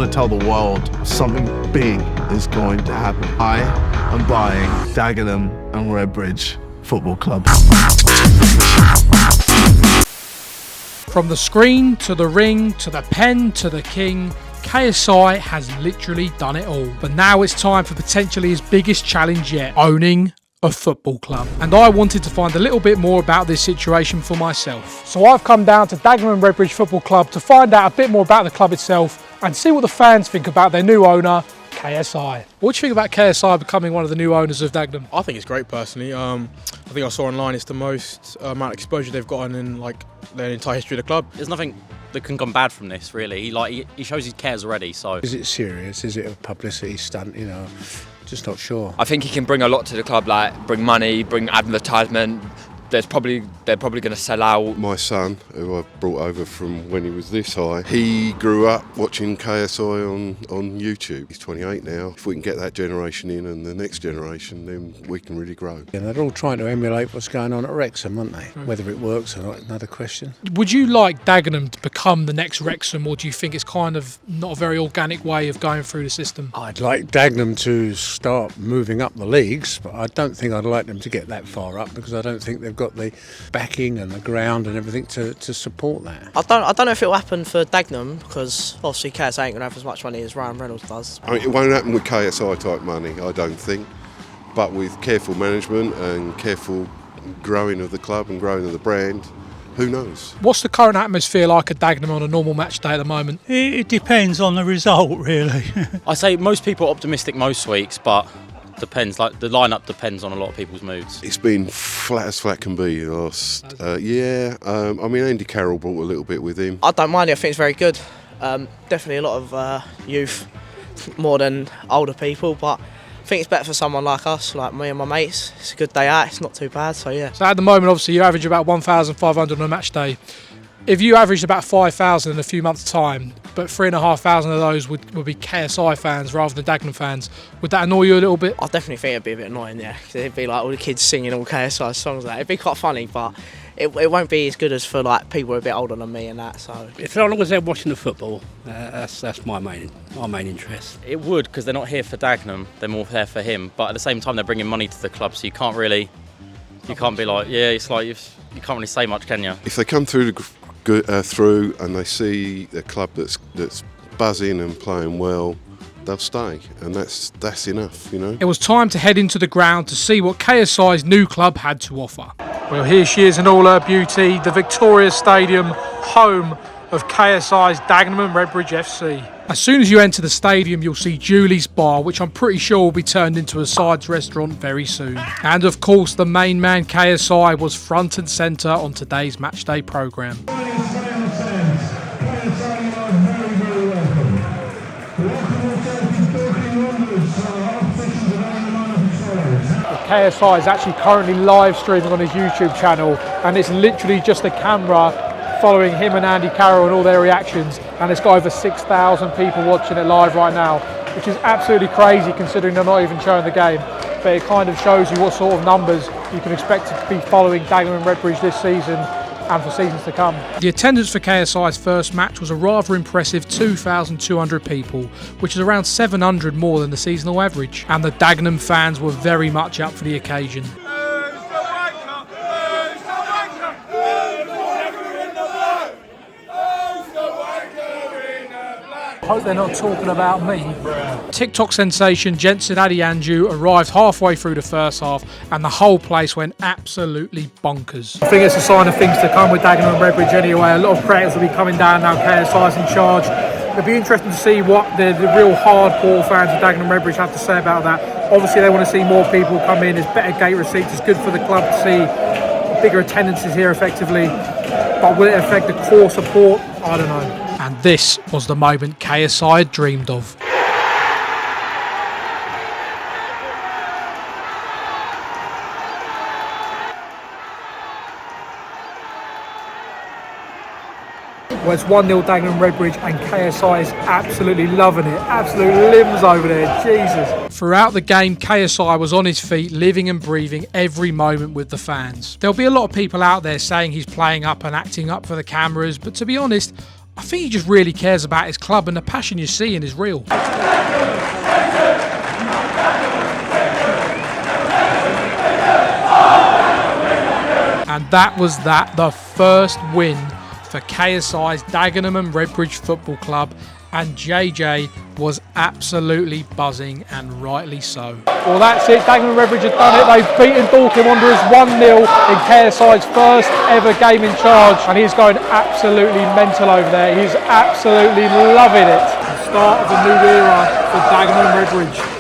to tell the world something big is going to happen. I am buying Dagenham and Redbridge Football Club. From the screen to the ring to the pen to the king, KSI has literally done it all. But now it's time for potentially his biggest challenge yet, owning a football club. And I wanted to find a little bit more about this situation for myself. So I've come down to Dagenham Redbridge Football Club to find out a bit more about the club itself and see what the fans think about their new owner, KSI. What do you think about KSI becoming one of the new owners of Dagenham? I think it's great personally. I think I saw online it's the most amount of exposure they've gotten in like their entire history of the club. There's nothing that can come bad from this, really. He shows he cares already. So is it serious? Is it a publicity stunt? You know, just not sure. I think he can bring a lot to the club, like bring money, bring advertisement. They're probably going to sell out. My son, who I brought over from when he was this high, he grew up watching KSI on YouTube. He's 28 now. If we can get that generation in and the next generation, then we can really grow. And they're all trying to emulate what's going on at Wrexham, aren't they? Whether it works or not, another question. Would you like Dagenham to become the next Wrexham, or do you think it's kind of not a very organic way of going through the system? I'd like Dagenham to start moving up the leagues, but I don't think I'd like them to get that far up because I don't think they've got the backing and the ground and everything to support that. I don't know if it'll happen for Dagenham because obviously KSI ain't going to have as much money as Ryan Reynolds does. I mean, it won't happen with KSI type money, I don't think, but with careful management and careful growing of the club and growing of the brand, who knows? What's the current atmosphere like at Dagenham on a normal match day at the moment? It depends on the result, really. I say most people are optimistic most weeks, but depends. Like the lineup depends on a lot of people's moods. It's been flat as flat can be the last. I mean, Andy Carroll brought a little bit with him. I don't mind it. I think it's very good. Definitely a lot of youth, more than older people, but I think it's better for someone like us, like me and my mates. It's a good day out. It's not too bad. So yeah. So at the moment, obviously, you average about 1,500 on a match day. If you averaged about 5,000 in a few months' time, but 3,500 of those would be KSI fans rather than Dagenham fans, would that annoy you a little bit? I definitely think it'd be a bit annoying, yeah. Cause it'd be like all the kids singing all KSI songs like that. It'd be quite funny, but it won't be as good as for like people who are a bit older than me and that. So as long as they're watching the football, that's my main interest. It would, because they're not here for Dagenham, they're more there for him. But at the same time, they're bringing money to the club, so you can't be like, yeah, it's like you can't really say much, can you? If they come through through and they see a club that's buzzing and playing well, they'll stay, and that's enough, you know. It was time to head into the ground to see what KSI's new club had to offer. Well, here she is in all her beauty, the Victoria Stadium, home of KSI's Dagenham Redbridge FC. As soon as you enter the stadium, you'll see Julie's Bar, which I'm pretty sure will be turned into a sides restaurant very soon. And of course, the main man KSI was front and centre on today's matchday programme. KSI is actually currently live streaming on his YouTube channel, and it's literally just a camera following him and Andy Carroll and all their reactions, and it's got over 6,000 people watching it live right now, which is absolutely crazy considering they're not even showing the game. But it kind of shows you what sort of numbers you can expect to be following Dagenham Redbridge this season and for seasons to come. The attendance for KSI's first match was a rather impressive 2,200 people, which is around 700 more than the seasonal average, and the Dagenham fans were very much up for the occasion. Hope they're not talking about me. TikTok sensation Jensen Adianju arrived halfway through the first half and the whole place went absolutely bonkers. I think it's a sign of things to come with Dagenham Redbridge anyway. A lot of creators will be coming down now, KSI's in charge. It'll be interesting to see what the real hardcore fans of Dagenham Redbridge have to say about that. Obviously they want to see more people come in, there's better gate receipts, it's good for the club to see bigger attendances here effectively. But will it affect the core support? I don't know. And this was the moment KSI had dreamed of. Well, it's 1-0 Dagenham Redbridge and KSI is absolutely loving it. Absolute limbs over there, Jesus. Throughout the game, KSI was on his feet, living and breathing every moment with the fans. There'll be a lot of people out there saying he's playing up and acting up for the cameras, but to be honest, I think he just really cares about his club, and the passion you're seeing is real. And that was the first win for KSI's Dagenham Redbridge Football Club, and JJ was absolutely buzzing, and rightly so. Well, that's it. Dagenham Redbridge have done it. They've beaten Dorking Wanderers 1-0 in KSI's first ever game in charge, and he's going absolutely mental over there. He's absolutely loving it. The start of a new era for Dagenham Redbridge.